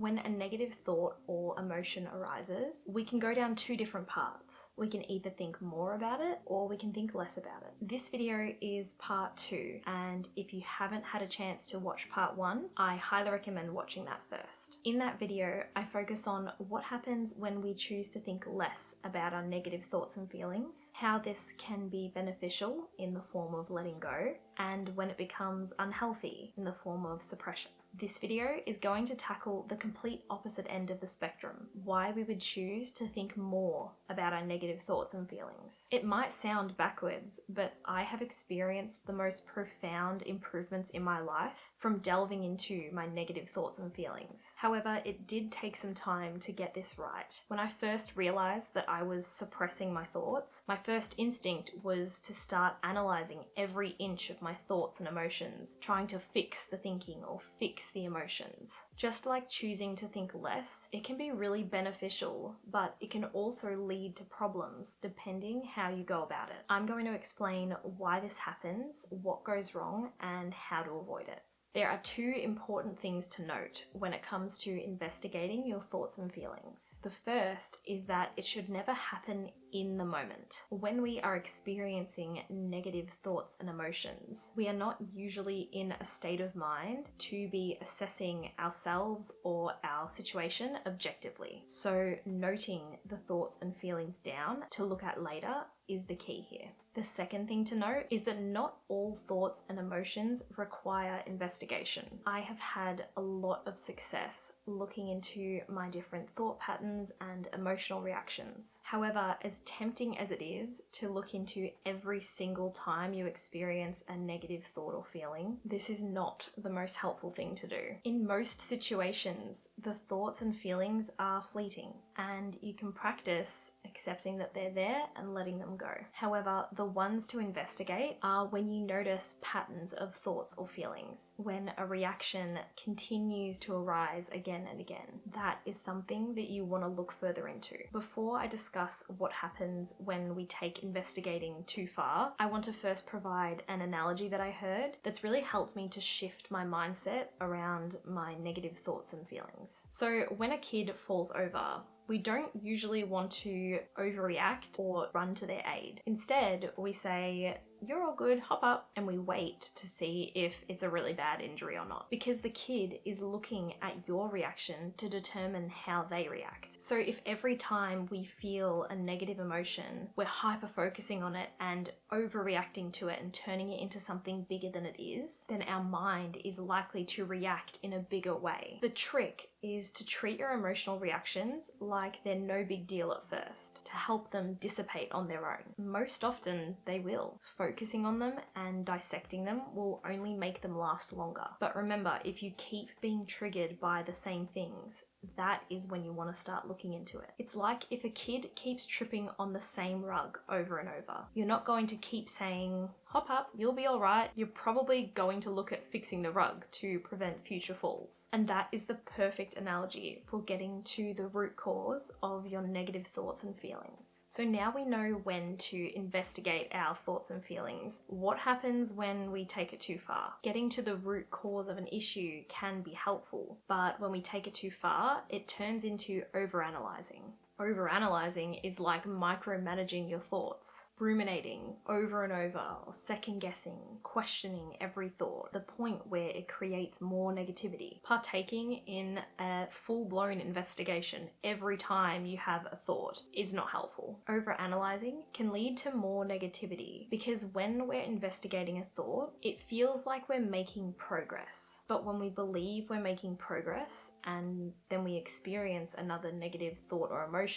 When a negative thought or emotion arises, we can go down two different paths. We can either think more about it or we can think less about it. This video is part 2, and if you haven't had a chance to watch part 1, I highly recommend watching that first. In that video, I focus on what happens when we choose to think less about our negative thoughts and feelings, how this can be beneficial in the form of letting go, and when it becomes unhealthy in the form of suppression. This video is going to tackle the complete opposite end of the spectrum, why we would choose to think more about our negative thoughts and feelings. It might sound backwards, but I have experienced the most profound improvements in my life from delving into my negative thoughts and feelings. However, it did take some time to get this right. When I first realized that I was suppressing my thoughts, my first instinct was to start analyzing every inch of my thoughts and emotions, trying to fix the thinking or fix the emotions. Just like choosing to think less, it can be really beneficial, but it can also lead to problems depending how you go about it. I'm going to explain why this happens, what goes wrong, and how to avoid it. There are two important things to note when it comes to investigating your thoughts and feelings. The first is that it should never happen in the moment. When we are experiencing negative thoughts and emotions, we are not usually in a state of mind to be assessing ourselves or our situation objectively. So noting the thoughts and feelings down to look at later is the key here. The second thing to note is that not all thoughts and emotions require investigation. I have had a lot of success looking into my different thought patterns and emotional reactions. However, as tempting as it is to look into every single time you experience a negative thought or feeling, this is not the most helpful thing to do. In most situations, the thoughts and feelings are fleeting, and you can practice accepting that they're there and letting them go. However, the ones to investigate are when you notice patterns of thoughts or feelings, when a reaction continues to arise again and again. That is something that you want to look further into. Before I discuss what happens when we take investigating too far, I want to first provide an analogy that I heard that's really helped me to shift my mindset around my negative thoughts and feelings. So when a kid falls over, we don't usually want to overreact or run to their aid. Instead, we say, "You're all good, hop up," and we wait to see if it's a really bad injury or not, because the kid is looking at your reaction to determine how they react. So if every time we feel a negative emotion, we're hyper focusing on it and overreacting to it and turning it into something bigger than it is, then our mind is likely to react in a bigger way. The trick is to treat your emotional reactions like they're no big deal at first, to help them dissipate on their own. Most often they will. Focusing on them and dissecting them will only make them last longer. But remember, if you keep being triggered by the same things, that is when you want to start looking into it. It's like if a kid keeps tripping on the same rug over and over. You're not going to keep saying, "Hop up, you'll be all right." You're probably going to look at fixing the rug to prevent future falls. And that is the perfect analogy for getting to the root cause of your negative thoughts and feelings. So now we know when to investigate our thoughts and feelings. What happens when we take it too far? Getting to the root cause of an issue can be helpful, but when we take it too far, it turns into overanalyzing. Overanalyzing is like micromanaging your thoughts, ruminating over and over, or second-guessing, questioning every thought, the point where it creates more negativity. Partaking in a full-blown investigation every time you have a thought is not helpful. Overanalyzing can lead to more negativity because when we're investigating a thought, it feels like we're making progress. But when we believe we're making progress and then we experience another negative thought or emotion,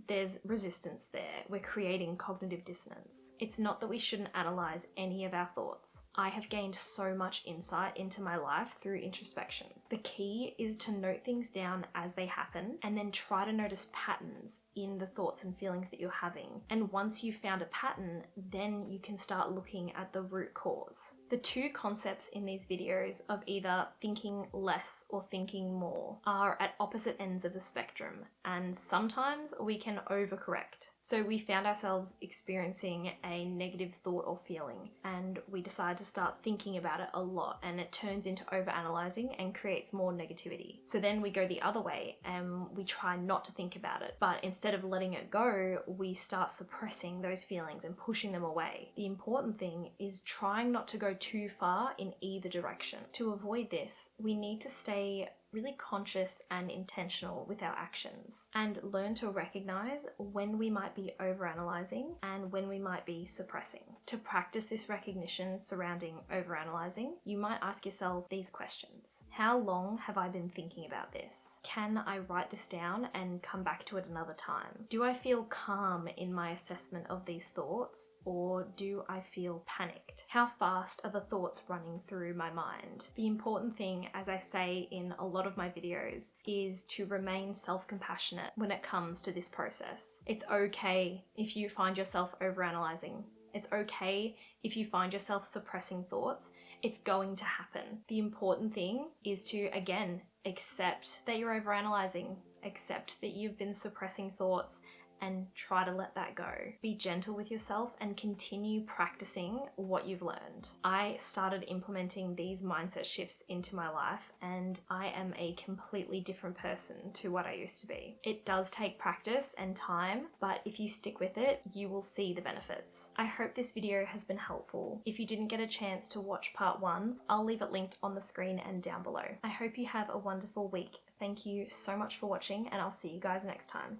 there's resistance there. We're creating cognitive dissonance. It's not that we shouldn't analyze any of our thoughts. I have gained so much insight into my life through introspection. The key is to note things down as they happen and then try to notice patterns in the thoughts and feelings that you're having. And once you've found a pattern, then you can start looking at the root cause. The two concepts in these videos of either thinking less or thinking more are at opposite ends of the spectrum, and sometimes we can overcorrect. So we found ourselves experiencing a negative thought or feeling, and we decide to start thinking about it a lot, and it turns into overanalyzing and creates more negativity. So then we go the other way and we try not to think about it, but instead of letting it go, we start suppressing those feelings and pushing them away. The important thing is trying not to go too far in either direction. To avoid this, we need to stay really conscious and intentional with our actions and learn to recognize when we might be overanalyzing and when we might be suppressing. To practice this recognition surrounding overanalyzing, you might ask yourself these questions. How long have I been thinking about this? Can I write this down and come back to it another time? Do I feel calm in my assessment of these thoughts, or do I feel panicked? How fast are the thoughts running through my mind? The important thing, as I say in a lot of my videos, is to remain self-compassionate when it comes to this process. It's okay if you find yourself overanalyzing. It's okay if you find yourself suppressing thoughts. It's going to happen. The important thing is to, again, accept that you're overanalyzing, accept that you've been suppressing thoughts, and try to let that go. Be gentle with yourself and continue practicing what you've learned. I started implementing these mindset shifts into my life, and I am a completely different person to what I used to be. It does take practice and time, but if you stick with it, you will see the benefits. I hope this video has been helpful. If you didn't get a chance to watch part 1, I'll leave it linked on the screen and down below. I hope you have a wonderful week. Thank you so much for watching, and I'll see you guys next time.